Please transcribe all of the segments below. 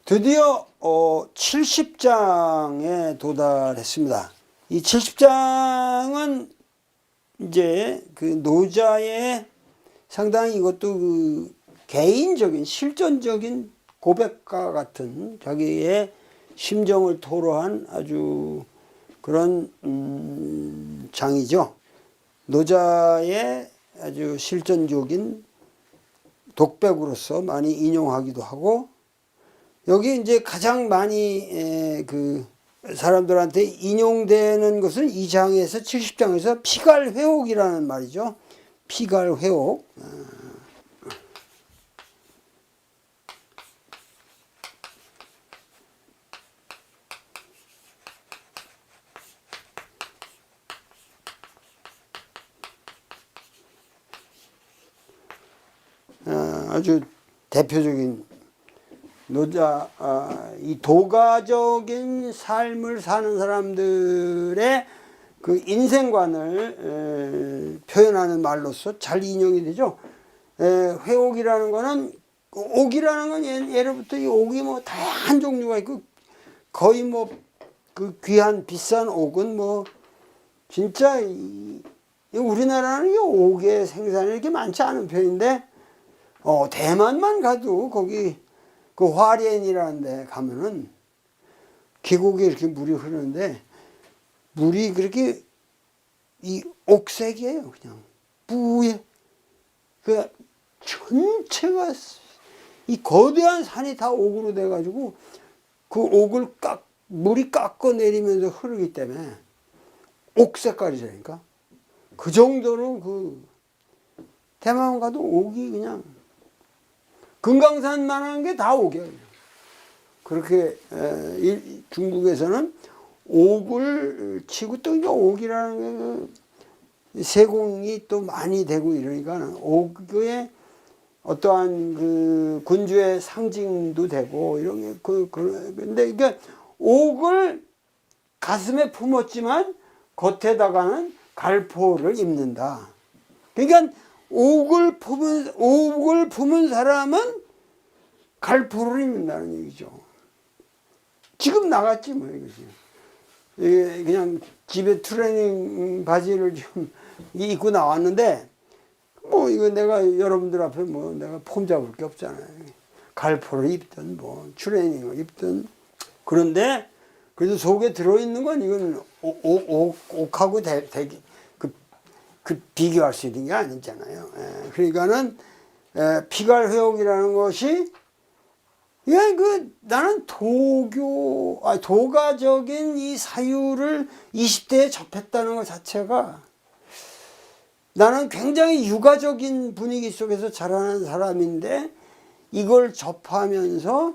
드디어 70장에 도달했습니다. 이 70장은 이제 그 노자의 상당히 이것도 그 개인적인 실존적인 고백과 같은 자기의 심정을 토로한 아주 그런 장이죠. 노자의 아주 실존적인 독백으로서 많이 인용하기도 하고, 여기 이제 가장 많이 그 사람들한테 인용되는 것은 이 장에서 70장에서 피갈회옥이라는 말이죠. 피갈회옥. 아주 대표적인 노자, 이 도가적인 삶을 사는 사람들의 그 인생관을 표현하는 말로서 잘 인용이 되죠. 회옥이라는 거는, 옥이라는 건 예로부터 이 옥이 뭐 다양한 종류가 있고, 거의 뭐 그 귀한 비싼 옥은 뭐 진짜 우리나라는 이 옥의 생산이 이렇게 많지 않은 편인데, 대만만 가도 거기 그 화롄이라는 데 가면은 계곡에 이렇게 물이 흐르는데 물이 그렇게 이 옥색이에요. 그냥 뿌예. 그 전체가 이 거대한 산이 다 옥으로 돼 가지고 그 옥을 물이 깎아 내리면서 흐르기 때문에 옥 색깔이라니까. 그 정도로 그 대만 가도 옥이 그냥 금강산만한 게 다 옥이에요. 그렇게 중국에서는 옥을 치고, 또 이게 옥이라는 게 세공이 또 많이 되고 이러니까 옥의 어떠한 그 군주의 상징도 되고 이런 게 근데 이게 옥을 가슴에 품었지만 겉에다가는 갈포를 입는다. 그러니까 옥을 품은 사람은 갈포를 입는다는 얘기죠. 지금 나갔지 뭐 이것이. 이게 그냥 집에 트레이닝 바지를 좀 입고 나왔는데, 뭐 이거 내가 여러분들 앞에 뭐 내가 폼 잡을 게 없잖아요. 갈포를 입든 뭐 트레이닝을 입든. 그런데 그래도 속에 들어있는 건 이건 옥하고 그 비교할 수 있는 게 아니잖아요. 그러니까는 피갈회옥이라는 것이, 나는 도가적인 이 사유를 20대에 접했다는 것 자체가, 나는 굉장히 육아적인 분위기 속에서 자라는 사람인데 이걸 접하면서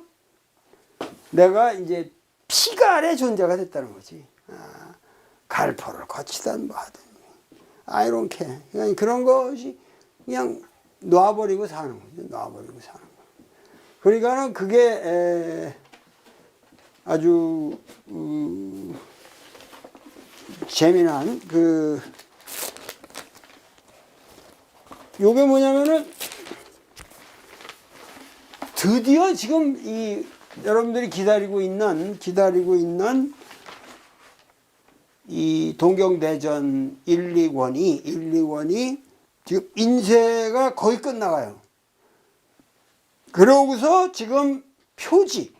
내가 이제 피갈의 존재가 됐다는 거지. 갈포를 거치든 뭐 하든 I don't care. 그냥 그런 것이 그냥 놔버리고 사는 거죠. 놔버리고 사는 거. 그러니까는 그게 아주 재미난 요게 뭐냐면은, 드디어 지금 이 여러분들이 기다리고 있는 이 동경대전 1, 2권이 지금 인쇄가 거의 끝나가요. 그러고서 지금 표지도,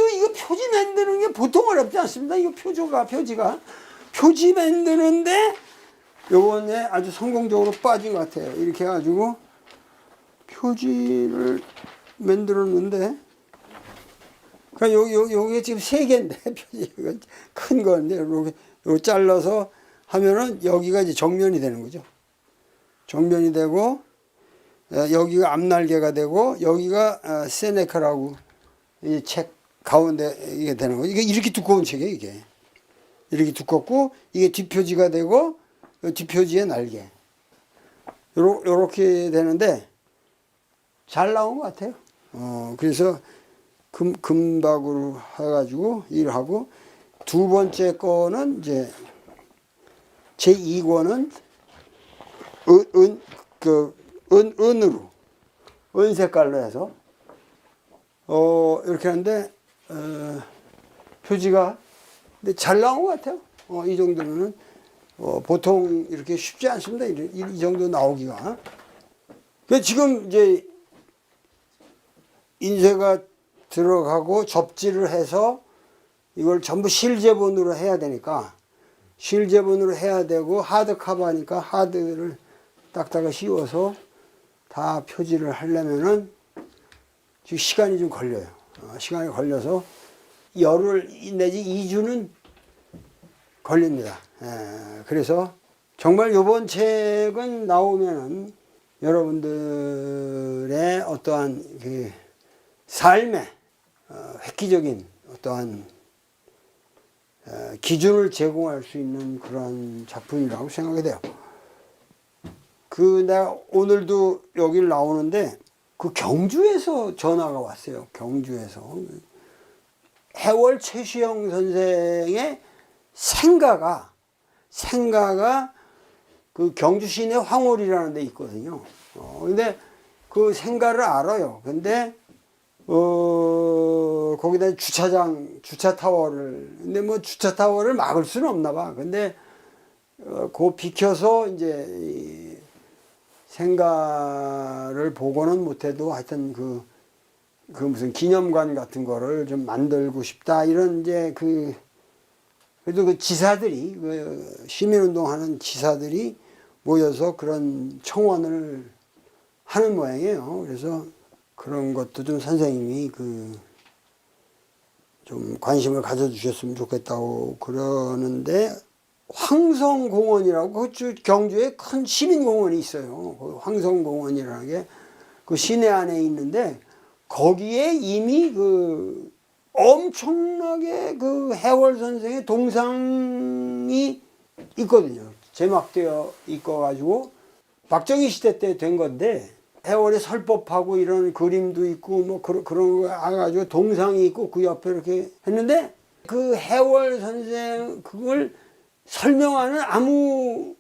이거 표지 만드는 게 보통 어렵지 않습니다. 이거 표지 만드는데 요번에 아주 성공적으로 빠진 것 같아요. 이렇게 해가지고 표지를 만들었는데, 그러니까 요게 지금 3개인데, 표지가 큰 건데, 요렇게 잘라서 하면은 여기가 이제 정면이 되는 거죠. 정면이 되고, 여기가 앞날개가 되고, 여기가 세네카라고 이 책 가운데 이게 되는 거죠. 이게 이렇게 두꺼운 책이에요, 이게. 이렇게 두껍고, 이게 뒷표지가 되고, 뒷표지의 날개. 요렇게 되는데, 잘 나온 것 같아요. 그래서 금박으로 해가지고 일하고, 두 번째 거는 이제 제 2권은 은으로, 은 색깔로 해서 이렇게 하는데 표지가 근데 잘 나온 것 같아요. 이 정도면은 보통 이렇게 쉽지 않습니다. 이 정도 나오기가. 지금 이제 인쇄가 들어가고 접지를 해서 이걸 전부 실제본으로 해야 되니까 실제본으로 해야 되고 하드카버 하니까 하드를 딱딱하게 씌워서 다 표지를 하려면은 지금 시간이 좀 걸려요. 시간이 걸려서 열흘 내지 2주는 걸립니다. 그래서 정말 이번 책은 나오면은 여러분들의 어떠한 그 삶의 획기적인 어떠한 기준을 제공할 수 있는 그런 작품이라고 생각이 돼요. 내가 오늘도 여기를 나오는데 그 경주에서 전화가 왔어요. 경주에서 해월 최시영 선생의 생가가 그 경주 시내 황홀이라는 데 있거든요. 근데 그 생가를 알아요. 근데 거기다 주차 타워를 근데 뭐 주차 타워를 막을 수는 없나 봐. 근데 그거 비켜서 이제 생가를 보고는 못해도 하여튼 그 무슨 기념관 같은 거를 좀 만들고 싶다 이런 이제 그래도 그 지사들이 시민운동하는 지사들이 모여서 그런 청원을 하는 모양이에요. 그래서 그런 것도 좀 선생님이 좀 관심을 가져주셨으면 좋겠다고 그러는데 황성공원이라고 경주에 큰 시민공원이 있어요. 그 황성공원이라는 게 그 시내 안에 있는데 거기에 이미 엄청나게 해월 선생의 동상이 있거든요. 제막되어 있어가지고 박정희 시대 때 된 건데 해월에 설법하고 이런 그림도 있고 뭐 그런 거 해가지고 동상이 있고 그 옆에 이렇게 했는데 그 해월 선생 그걸 설명하는 아무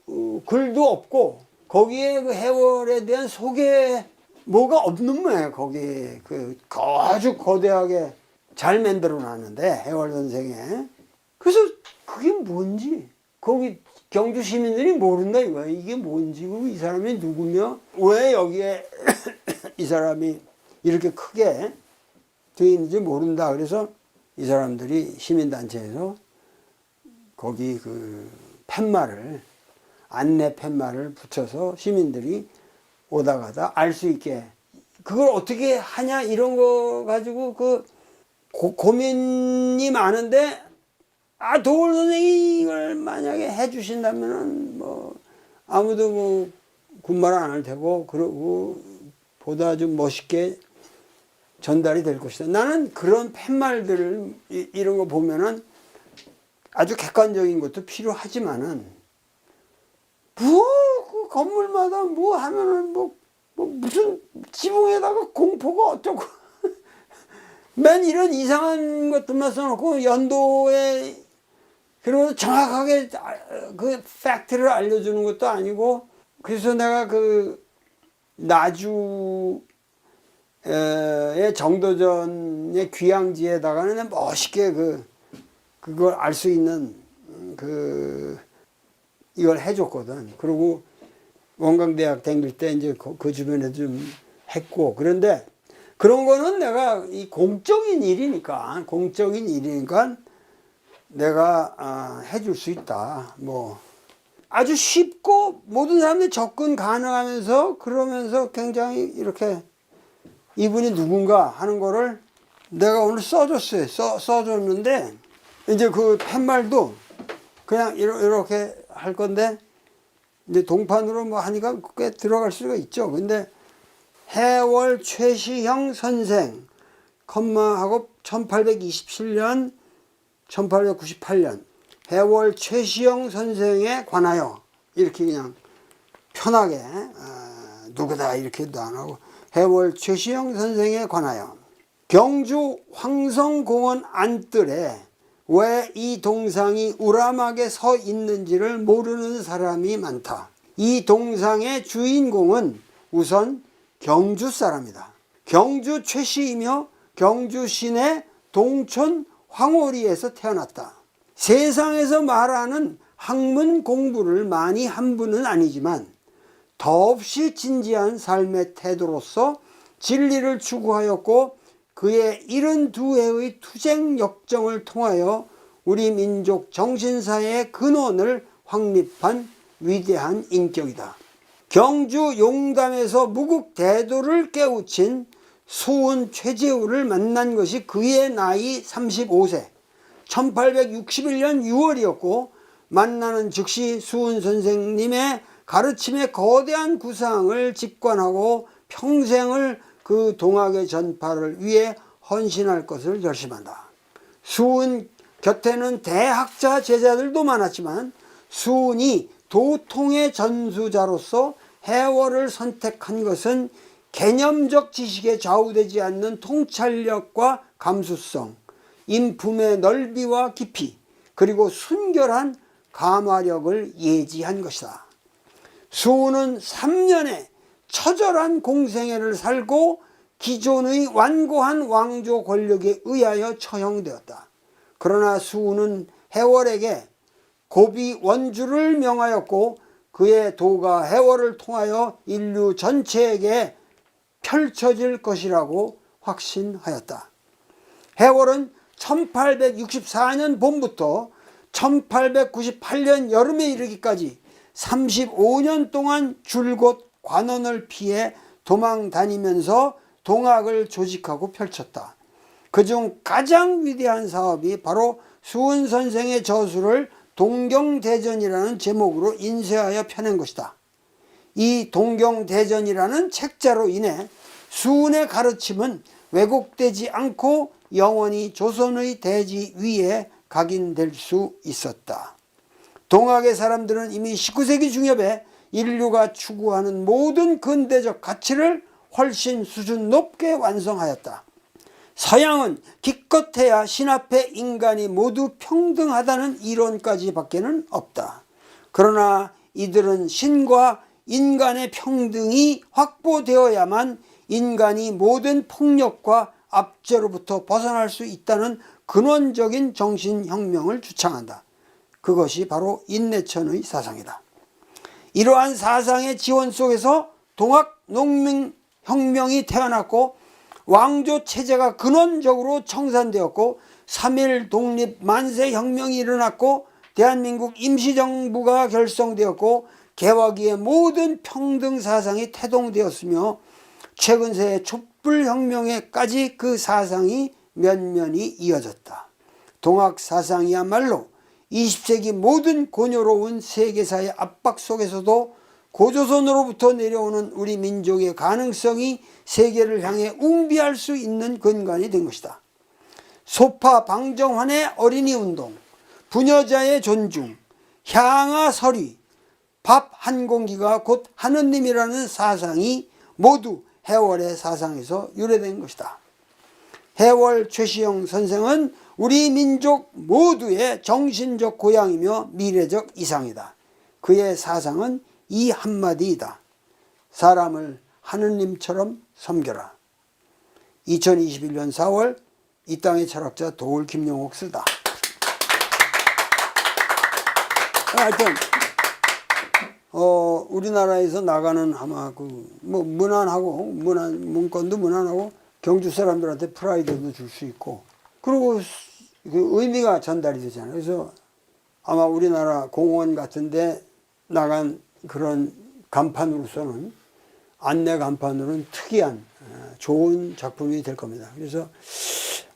글도 없고 거기에 그 해월에 대한 소개 뭐가 없는 거예요. 거기에 아주 거대하게 잘 만들어 놨는데 해월 선생의 그래서 그게 뭔지 거기 경주 시민들이 모른다 이거야. 이게 뭔지 이 사람이 누구며 왜 여기에 이 사람이 이렇게 크게 되어 있는지 모른다. 그래서 이 사람들이 시민단체에서 거기 팻말을 안내 팻말을 붙여서 시민들이 오다 가다 알 수 있게 그걸 어떻게 하냐 이런 거 가지고 고민이 많은데 도울 선생이 이걸 만약에 해주신다면은 뭐 아무도 군말 안 할 테고 그러고 보다 좀 멋있게 전달이 될 것이다. 나는 그런 팻말들을 이런 거 보면은 아주 객관적인 것도 필요하지만은 그 건물마다 뭐 하면은 뭐 무슨 지붕에다가 공포가 어쩌고 맨 이런 이상한 것들만 써놓고 연도에 그리고 정확하게 그 팩트를 알려주는 것도 아니고 그래서 내가 나주의 정도전의 귀향지에다가는 멋있게 그걸 알 수 있는 이걸 해줬거든. 그리고 원광대학 다닐 때 이제 그 주변에 좀 했고 그런데 그런 거는 내가 이 공적인 일이니까 내가 해줄 수 있다. 뭐 아주 쉽고 모든 사람들이 접근 가능하면서 그러면서 굉장히 이렇게 이분이 누군가 하는 거를 내가 오늘 써줬어요. 써줬는데 이제 그 팻말도 그냥 이렇게 할 건데 이제 동판으로 뭐 하니까 꽤 들어갈 수가 있죠. 근데 해월 최시형 선생 컴마하고 1827년 1898년 해월 최시형 선생에 관하여 이렇게 그냥 편하게 누구다 이렇게도 안 하고 해월 최시형 선생에 관하여 경주 황성공원 안뜰에 왜 이 동상이 우람하게 서 있는지를 모르는 사람이 많다. 이 동상의 주인공은 우선 경주 사람이다. 경주 최씨이며 경주 시내 동촌 황오리에서 태어났다. 세상에서 말하는 학문 공부를 많이 한 분은 아니지만 더없이 진지한 삶의 태도로서 진리를 추구하였고 그의 72회의 투쟁 역정을 통하여 우리 민족 정신사의 근원을 확립한 위대한 인격이다. 경주 용담에서 무국대도를 깨우친 수훈 최재우를 만난 것이 그의 나이 35세 1861년 6월이었고 만나는 즉시 수훈 선생님의 가르침의 거대한 구상을 직관하고 평생을 그 동학의 전파를 위해 헌신할 것을 결심한다. 수훈 곁에는 대학자 제자들도 많았지만 수훈이 도통의 전수자로서 해월을 선택한 것은 개념적 지식에 좌우되지 않는 통찰력과 감수성, 인품의 넓이와 깊이, 그리고 순결한 감화력을 예지한 것이다. 수훈은 3년의 처절한 공생애를 살고 기존의 완고한 왕조 권력에 의하여 처형되었다. 그러나 수훈은 해월에게 고비 원주를 명하였고 그의 도가 해월을 통하여 인류 전체에게 펼쳐질 것이라고 확신하였다. 해월은 1864년 봄부터 1898년 여름에 이르기까지 35년 동안 줄곧 관원을 피해 도망 다니면서 동학을 조직하고 펼쳤다. 그중 가장 위대한 사업이 바로 수훈 선생의 저수를 동경대전이라는 제목으로 인쇄하여 펴낸 것이다. 이 동경대전이라는 책자로 인해 수훈의 가르침은 왜곡되지 않고 영원히 조선의 대지 위에 각인될 수 있었다. 동학의 사람들은 이미 19세기 중엽에 인류가 추구하는 모든 근대적 가치를 훨씬 수준 높게 완성하였다. 서양은 기껏해야 신 앞에 인간이 모두 평등하다는 이론까지 밖에는 없다. 그러나 이들은 신과 인간의 평등이 확보되어야만 인간이 모든 폭력과 압제로부터 벗어날 수 있다는 근원적인 정신혁명을 주창한다. 그것이 바로 인내천의 사상이다. 이러한 사상의 지원 속에서 동학농민혁명이 태어났고 왕조 체제가 근원적으로 청산되었고 3.1 독립 만세혁명이 일어났고 대한민국 임시정부가 결성되었고 개화기의 모든 평등 사상이 태동되었으며 최근 새의 촛불혁명에까지 그 사상이 면면이 이어졌다. 동학 사상이야말로 20세기 모든 곤욕로운 세계사의 압박 속에서도 고조선으로부터 내려오는 우리 민족의 가능성이 세계를 향해 웅비할 수 있는 근간이 된 것이다. 소파 방정환의 어린이운동, 부녀자의 존중, 향하 설위, 밥 한 공기가 곧 하느님이라는 사상이 모두 해월의 사상에서 유래된 것이다. 해월 최시영 선생은 우리 민족 모두의 정신적 고향이며 미래적 이상이다. 그의 사상은 이 한마디이다. 사람을 하느님처럼 섬겨라. 2021년 4월 이 땅의 철학자 도울 김용옥 쓰다. 하여튼 우리나라에서 나가는 아마 문안하고 문건도 문안하고 경주 사람들한테 프라이드도 줄 수 있고 그리고 그 의미가 전달이 되잖아요. 그래서 아마 우리나라 공원 같은데 나간 그런 간판으로서는 안내 간판으로는 특이한 좋은 작품이 될 겁니다. 그래서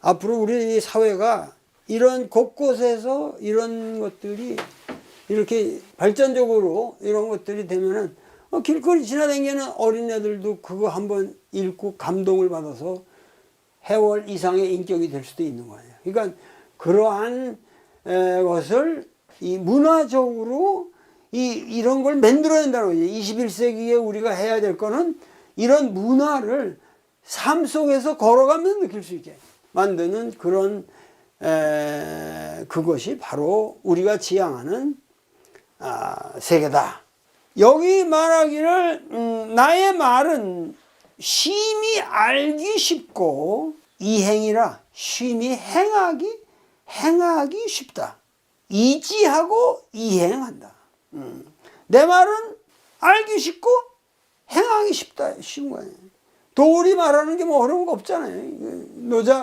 앞으로 우리 사회가 이런 곳곳에서 이런 것들이 이렇게 발전적으로 이런 것들이 되면은 길거리 지나다니는 어린애들도 그거 한번 읽고 감동을 받아서 해월 이상의 인격이 될 수도 있는 거예요. 그러니까 그러한 것을 이 문화적으로 이런 걸 만들어낸다는 거죠. 21세기에 우리가 해야 될 거는 이런 문화를 삶 속에서 걸어가면서 느낄 수 있게 만드는 그런 그것이 바로 우리가 지향하는 세계다. 여기 말하기를 나의 말은 심히 알기 쉽고 이행이라 쉼이 행하기 쉽다. 이지하고 이행한다. 내 말은 알기 쉽고 행하기 쉬운 거예요. 도리 말하는 게 뭐 어려운 거 없잖아요.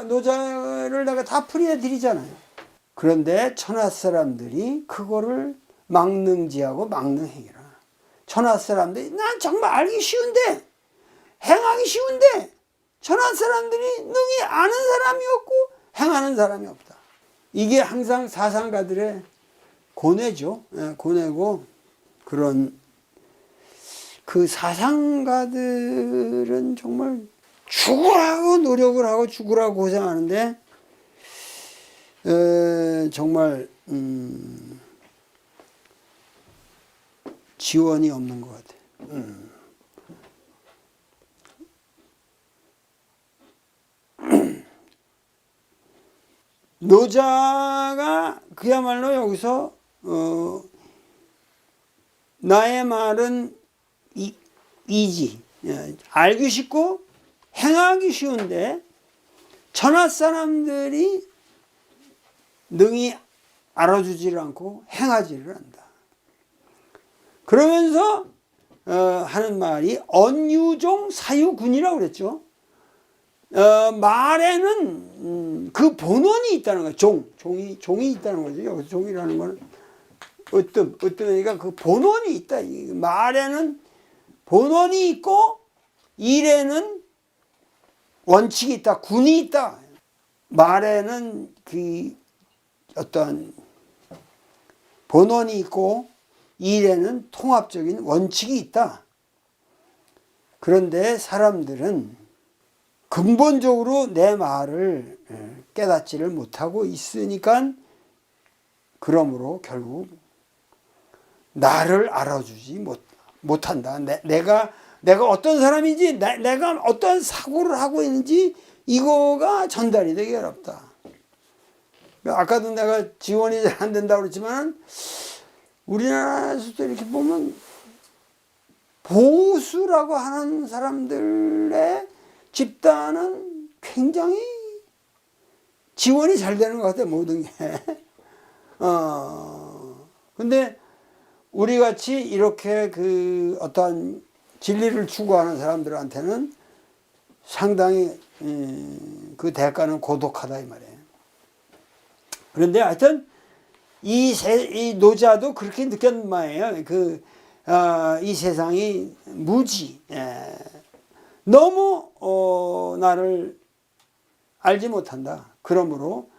노자를 내가 다 풀이해 드리잖아요. 그런데 천하 사람들이 그거를 막능지하고 막능행이라. 천하 사람들이 난 정말 알기 쉬운데 행하기 쉬운데 천하 사람들이 능히 아는 사람이 없고 행하는 사람이 없다. 이게 항상 사상가들의 고뇌죠. 고뇌고, 그런 그 사상가들은 정말 죽으라고 노력을 하고 죽으라고 고생하는데 정말 지원이 없는 것 같아요. 노자가 그야말로 여기서 나의 말은 이지, 알기 쉽고 행하기 쉬운데 천하 사람들이 능히 알아주지를 않고 행하지를 않는다. 그러면서 하는 말이 언유종 사유군이라고 그랬죠. 말에는 그 본원이 있다는 거예요. 종이 있다는 거죠. 여기서 종이라는 거는 으뜸이니까 그 본원이 있다. 말에는 본원이 있고 일에는 원칙이 있다. 군이 있다. 말에는 그 어떤 본원이 있고 일에는 통합적인 원칙이 있다. 그런데 사람들은 근본적으로 내 말을 깨닫지를 못하고 있으니까 그러므로 결국 나를 알아주지 못한다. 내가 어떤 사람인지, 내가 어떤 사고를 하고 있는지 이거가 전달이 되기 어렵다. 아까도 내가 지원이 잘 안 된다고 그랬지만 우리나라에서도 이렇게 보면 보수라고 하는 사람들의 집단은 굉장히 지원이 잘 되는 것 같아요. 모든 게. 근데 우리 같이 이렇게 그 어떤 진리를 추구하는 사람들한테는 상당히 그 대가는 고독하다 이 말이에요. 그런데 하여튼 이 노자도 그렇게 느꼈단 말이에요. 이 세상이 무지, 너무 나를 알지 못한다. 그러므로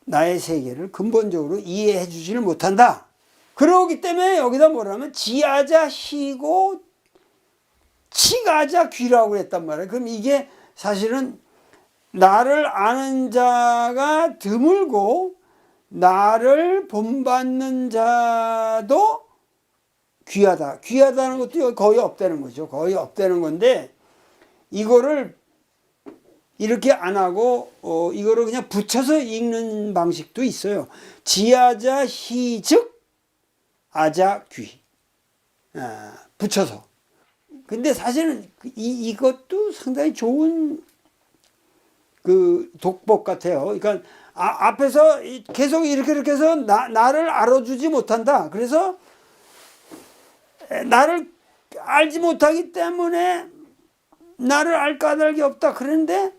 나의 세계를 근본적으로 이해해 주지를 못한다. 그러기 때문에 여기다 뭐라면 지하자 희고 치가자 귀라고 했단 말이에요. 그럼 이게 사실은 나를 아는 자가 드물고 나를 본받는 자도 귀하다. 귀하다는 것도 거의 없다는 거죠. 거의 없다는 건데 이거를 이렇게 안 하고 이거를 그냥 붙여서 읽는 방식도 있어요. 지하자 희즉 아자 귀. 붙여서. 근데 사실은 이것도 상당히 좋은 그 독법 같아요. 그러니까 앞에서 계속 이렇게 해서 나를 알아주지 못한다. 그래서 나를 알지 못하기 때문에 나를 알 까닭이 없다. 그런데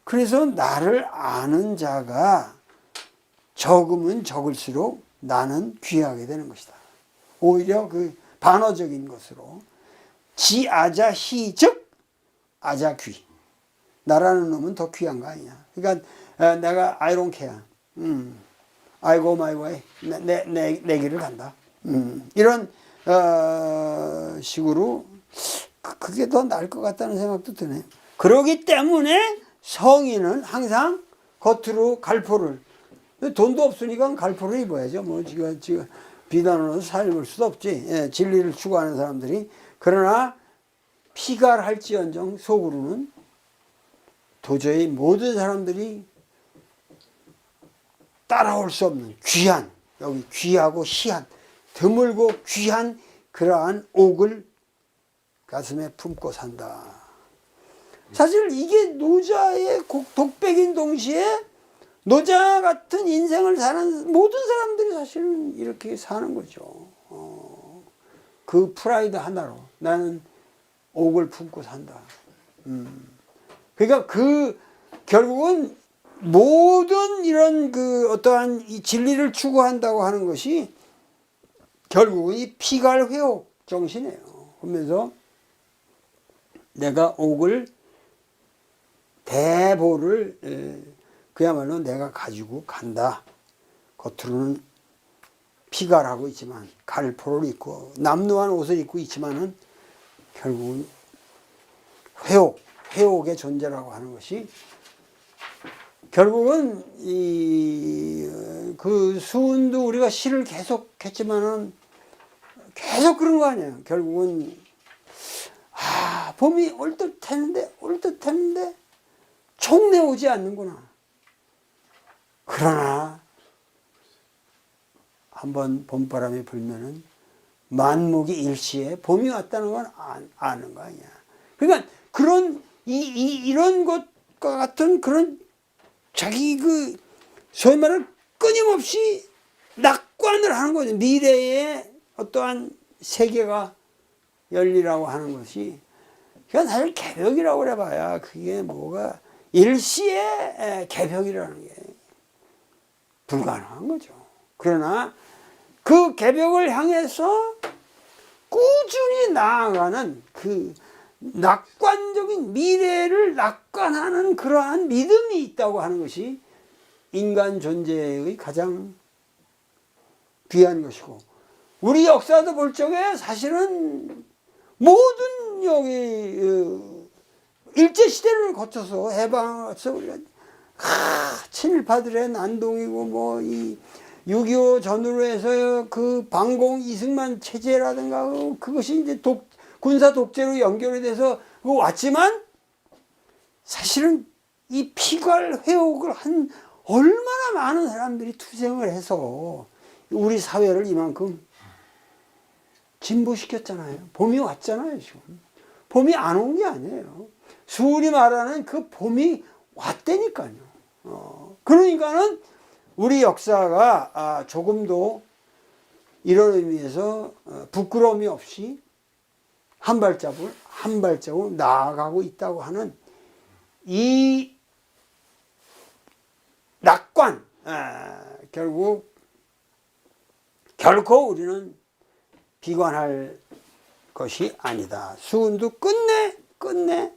그래서 나를 아는 자가 적으면 적을수록 나는 귀하게 되는 것이다. 오히려 그 반어적인 것으로 지아자 희즉 아자 귀. 나라는 놈은 더 귀한 거 아니냐. 그러니까 내가 I don't care. I go my way. 내 길을 간다. 이런 식으로 그게 더 나을 것 같다는 생각도 드네요. 그러기 때문에 성인은 항상 겉으로 갈포를, 돈도 없으니까 갈포를 입어야죠. 뭐 지금 비단으로 살볼 수도 없지. 진리를 추구하는 사람들이. 그러나 피갈할지언정 속으로는 도저히 모든 사람들이 따라올 수 없는 귀한, 여기 귀하고 희한, 드물고 귀한 그러한 옥을 가슴에 품고 산다. 사실 이게 노자의 독백인 동시에 노자 같은 인생을 사는 모든 사람들이 사실은 이렇게 사는 거죠. 그 프라이드 하나로 나는 옥을 품고 산다. 그러니까 결국은 모든 이런 어떠한 이 진리를 추구한다고 하는 것이 결국은 이 피갈회옥 정신이에요. 그러면서 내가 옥을 대보를 그야말로 내가 가지고 간다. 겉으로는 피갈하고 있지만 갈포를 입고 남루한 옷을 입고 있지만은 결국은 회옥의 존재라고 하는 것이 결국은 그 수은도 우리가 시를 계속 했지만은 계속 그런 거 아니에요. 결국은 봄이 올 듯 했는데 총내 오지 않는구나. 그러나 한번 봄바람이 불면은 만목이 일시에 봄이 왔다는 건 아는 거 아니야. 그러니까 그런 이런 것과 같은 그런 자기 소위 말해 끊임없이 낙관을 하는 거죠. 미래의 어떠한 세계가 열리라고 하는 것이 그건 사실 개벽이라고 그래봐야 그게 뭐가 일시에 개벽이라는 게 불가능한 거죠. 그러나 그 개벽을 향해서 꾸준히 나아가는 그 낙관적인 미래를 낙관하는 그러한 믿음이 있다고 하는 것이 인간 존재의 가장 귀한 것이고, 우리 역사도 볼 적에 사실은 모든 여기 일제시대를 거쳐서 해방해서 우리가 친일파들의 난동이고 뭐 이 6.25 전후로 해서 그 방공 이승만 체제라든가 그것이 이제 군사 독재로 연결이 돼서 왔지만 사실은 이 피갈 회옥을 한 얼마나 많은 사람들이 투쟁을 해서 우리 사회를 이만큼 진보시켰잖아요. 봄이 왔잖아요, 지금. 봄이 안 온 게 아니에요. 수훈이 말하는 그 봄이 왔다니까요. 그러니까는 우리 역사가 조금도 이런 의미에서 부끄러움이 없이 한 발자국 나아가고 있다고 하는 이 낙관, 결코 우리는 비관할 것이 아니다. 수훈도 끝내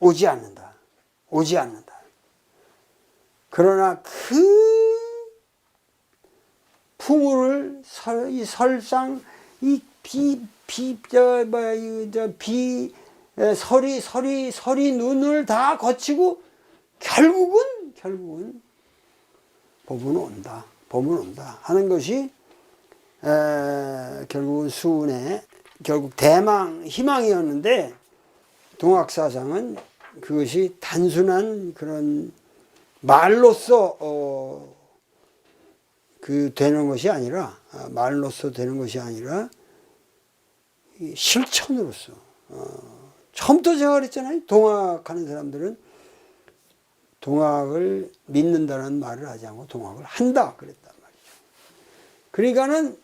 오지 않는다. 그러나 그 풍우를 설상 설이 눈을 다 거치고 결국은 봄은 온다 하는 것이 결국은 수훈의 결국 대망 희망이었는데, 동학사상은 그것이 단순한 그런 말로써 되는 것이 아니라 실천으로서 처음부터 제가 그랬잖아요. 동학하는 사람들은 동학을 믿는다는 말을 하지 않고 동학을 한다 그랬단 말이죠. 그러니까는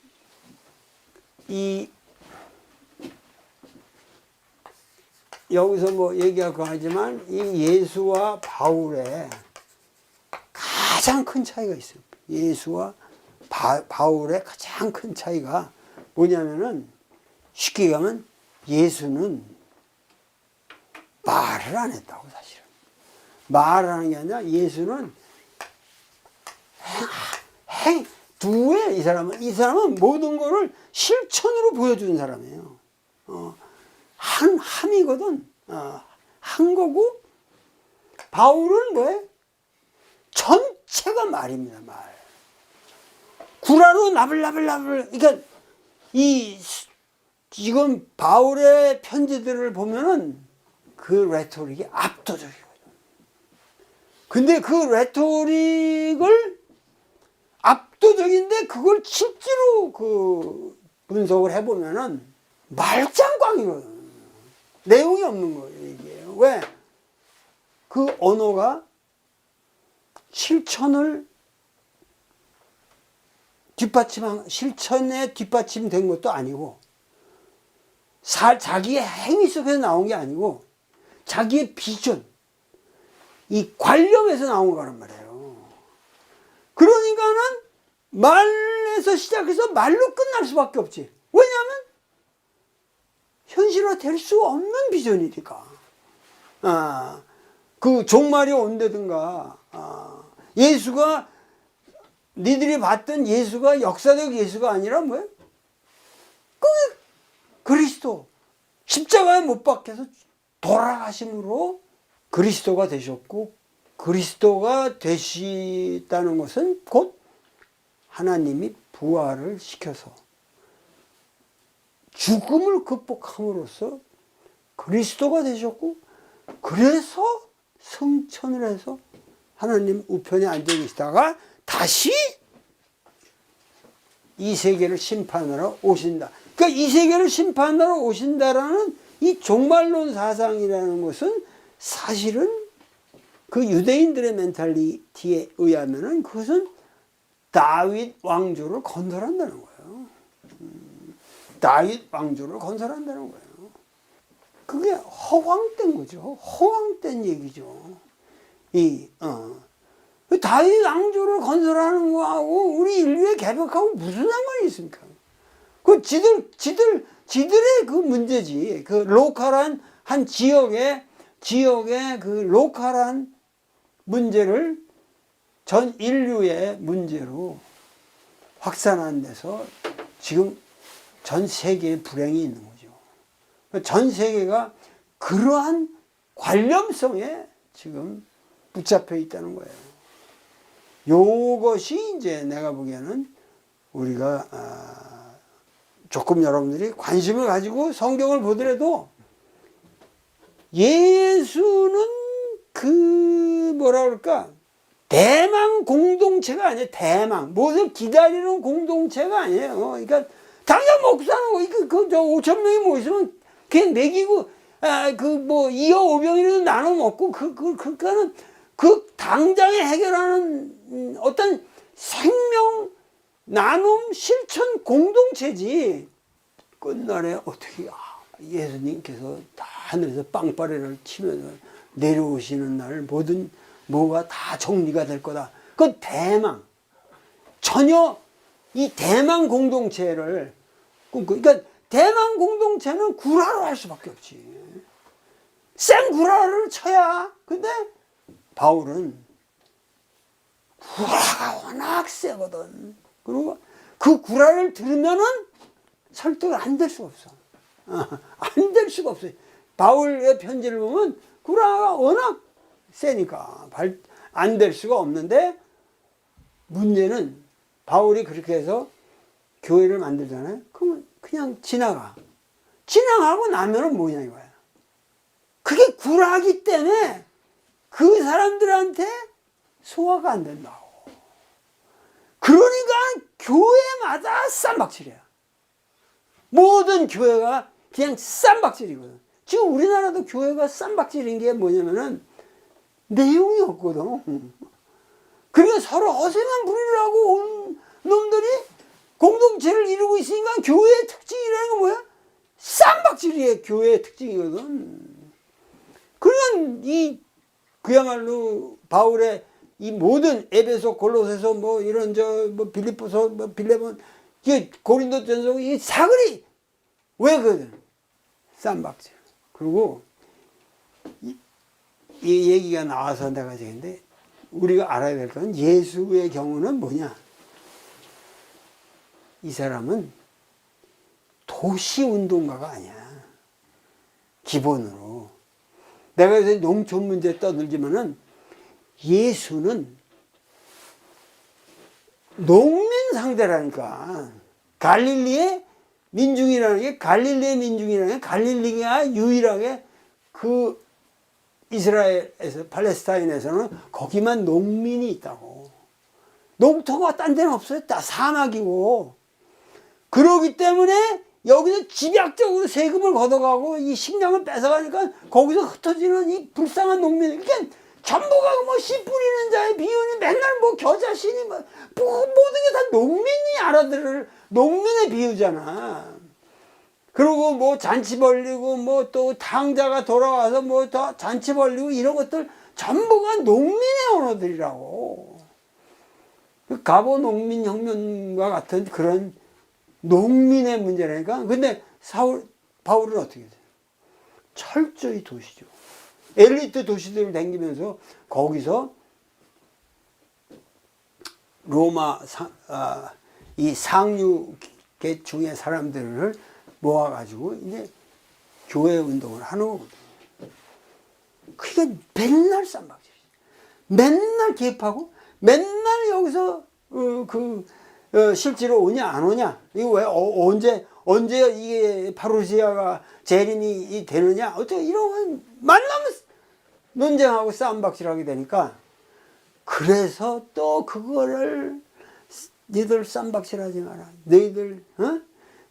여기서 뭐 얘기하고 하지만 이 예수와 바울의 가장 큰 차이가 있어요. 예수와 바울의 가장 큰 차이가 뭐냐면은 쉽게 얘기하면 예수는 말을 안 했다고. 사실은 말을 하는 게 아니라 예수는 이 사람은 모든 거를 실천으로 보여주는 사람이에요. 함이거든. 한 거고, 바울은 뭐예요? 전체가 말입니다. 말. 구라로 나불나불. 그러니까 지금 바울의 편지들을 보면은 그 레토릭이 압도적이거든. 근데 그 레토릭을 압도적인데 그걸 실제로 분석을 해보면은 말짱꽝이거든. 내용이 없는 거예요, 이게. 왜? 그 언어가 실천을 실천에 뒷받침된 것도 아니고, 자기의 행위 속에서 나온 게 아니고, 자기의 비전, 이 관념에서 나온 거란 말이에요. 그러니까는 말에서 시작해서 말로 끝날 수밖에 없지. 왜냐하면 현실화 될 수 없는 비전이니까. 그 종말이 온다든가, 예수가, 니들이 봤던 예수가 역사적 예수가 아니라 뭐예요? 그 그리스도, 십자가에 못 박혀서 돌아가심으로 그리스도가 되셨고, 그리스도가 되시다는 것은 곧 하나님이 부활을 시켜서 죽음을 극복함으로써 그리스도가 되셨고, 그래서 승천을 해서 하나님 우편에 앉아 계시다가 다시 이 세계를 심판하러 오신다. 그러니까 이 세계를 심판하러 오신다라는 이 종말론 사상이라는 것은 사실은 그 유대인들의 멘탈리티에 의하면은 그것은 다윗 왕조를 건설한다는 거예요. 다윗 왕조를 건설한다는 거예요. 그게 허황된 거죠. 허황된 얘기죠. 다윗 왕조를 건설하는 거하고 우리 인류의 개벽하고 무슨 상관이 있습니까? 그 지들의 그 문제지. 그 로컬한 한 지역의 그 로컬한 문제를 전 인류의 문제로 확산한 데서 지금 전 세계에 불행이 있는 거죠. 전 세계가 그러한 관념성에 지금 붙잡혀 있다는 거예요. 요것이 이제 내가 보기에는 우리가 조금 여러분들이 관심을 가지고 성경을 보더라도 예수는 그 뭐라 그럴까, 대망 공동체가 아니에요. 대망 무엇을 기다리는 공동체가 아니에요. 그러니까 당장 먹고 사는 거, 저 5천 명이 모이면 그냥 먹이고, 뭐 2여 5병이라도 나눠 먹고, 그러니까는 그 당장에 해결하는 어떤 생명 나눔 실천 공동체지. 끝날에 어떻게 예수님께서 다 하늘에서 빵빠레를 치면서 내려오시는 날 모든 뭐가 다 정리가 될 거다. 그 대망, 전혀 이 대망 공동체를 그러니까 대망 공동체는 구라로 할 수밖에 없지. 생 구라를 쳐야. 근데 바울은 구라가 워낙 세거든. 그리고 그 구라를 들으면은 설득을 안 될 수가 없어. 안 될 수가 없어요. 바울의 편지를 보면 구라가 워낙 세니까 안 될 수가 없는데, 문제는 바울이 그렇게 해서 교회를 만들잖아요. 그러면 그냥 지나가고 나면은 뭐냐 이거야. 그게 구라기 때문에 그 사람들한테 소화가 안 된다고. 그러니까 교회마다 쌈박질이야. 모든 교회가 그냥 쌈박질이거든. 지금 우리나라도 교회가 쌈박질인 게 뭐냐면은 내용이 없거든. 그러니까 서로 허세만 부리려고 온 놈들이 공동체를 이루고 있으니까 교회의 특징이라는 건 뭐야? 쌈박질이에요. 교회의 특징이거든. 그러면 그야말로 바울의 이 모든 에베소, 골로새서 뭐 이런 뭐 빌립보서, 뭐 빌레몬, 고린도전서 이 사거리 왜 그러든 쌈박질. 그리고 이 얘기가 나와서 내가 얘기했는데, 우리가 알아야 될 건 예수의 경우는 뭐냐? 이 사람은 도시운동가가 아니야. 기본으로. 내가 요새 농촌 문제 떠들지만은 예수는 농민 상대라니까. 갈릴리의 민중이라는 게, 갈릴리가 유일하게 그 이스라엘에서, 팔레스타인에서는 거기만 농민이 있다고. 농토가 딴 데는 없어요. 다 사막이고. 그러기 때문에 여기서 집약적으로 세금을 걷어가고 이 식량을 뺏어가니까 거기서 흩어지는 이 불쌍한 농민. 그러니까 뭐가 뭐 씨 뿌리는 자의 비유니 맨날 뭐 겨자씨니 뭐 모든 게 다 농민이 알아들을 농민의 비유잖아. 그리고 뭐 잔치 벌리고 뭐 또 탕자가 돌아와서 뭐 더 잔치 벌리고 이런 것들 전부가 농민의 언어들이라고. 가보 농민혁명과 같은 그런 농민의 문제라니까. 근데 바울은 어떻게 돼요? 철저히 도시죠. 엘리트 도시들을 다니면서 거기서 로마 이 상류계 중의 사람들을 모아가지고 이제 교회 운동을 하는 거거든요. 그게 맨날 쌈박질, 맨날 개입하고, 맨날 여기서 실제로 오냐 안 오냐, 이거 왜 언제 이게 파루시아가 재림이 되느냐, 어떻게 이런 건 만나면 논쟁하고 쌈박질하게 되니까. 그래서 또 그거를 너희들 쌈박질하지 마라, 너희들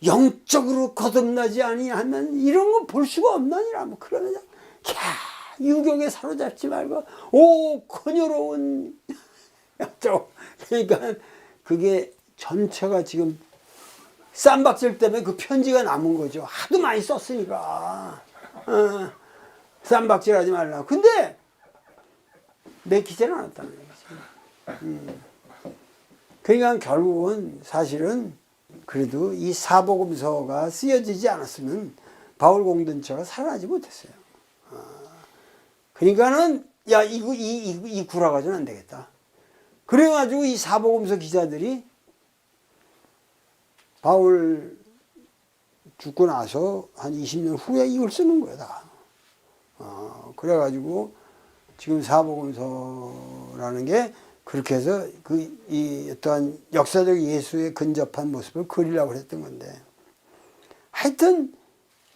영적으로 거듭나지 아니하면 이런 거 볼 수가 없나니라. 뭐 그러면서 유경에 사로잡지 말고 오 커녀로운 저 그러니까 그게 전체가 지금 쌈박질 때문에 그 편지가 남은 거죠. 하도 많이 썼으니까 쌈박질하지 말라. 근데 내키지는 않았다는 거지. 그러니까 결국은 사실은 그래도 이 사복음서가 쓰여지지 않았으면 바울 공동체가 살아나지 못했어요. 그러니까는 야 이 구라 가지고는 안 되겠다. 그래가지고 이 사복음서 기자들이 바울 죽고 나서 한 20년 후에 이걸 쓰는 거야 다. 그래가지고 지금 사복음서라는 게 그렇게 해서 이 어떠한 역사적 예수의 근접한 모습을 그리려고 했던 건데, 하여튼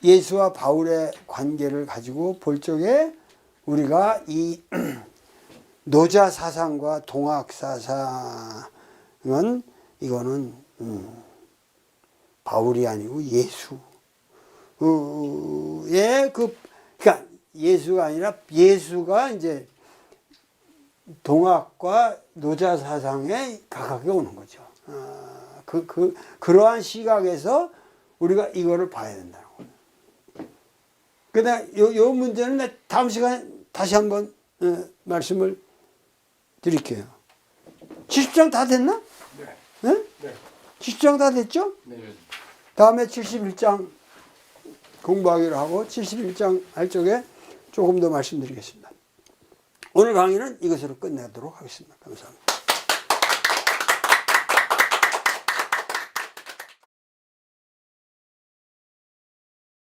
예수와 바울의 관계를 가지고 볼 적에 우리가 이 노자 사상과 동학 사상은 이거는 바울이 아니고 예수의 그러니까 예수가 아니라 예수가 이제 동학과 노자 사상에 가깝게 오는 거죠. 그러한 시각에서 우리가 이거를 봐야 된다는 거예요. 그다음 요 문제는 다음 시간에 다시 한번 말씀을 드릴게요. 70장 다 됐나? 네. 네? 네. 70장 다 됐죠? 네. 다음에 71장 공부하기로 하고 71장 할 적에 조금 더 말씀드리겠습니다. 오늘 강의는 이것으로 끝내도록 하겠습니다. 감사합니다.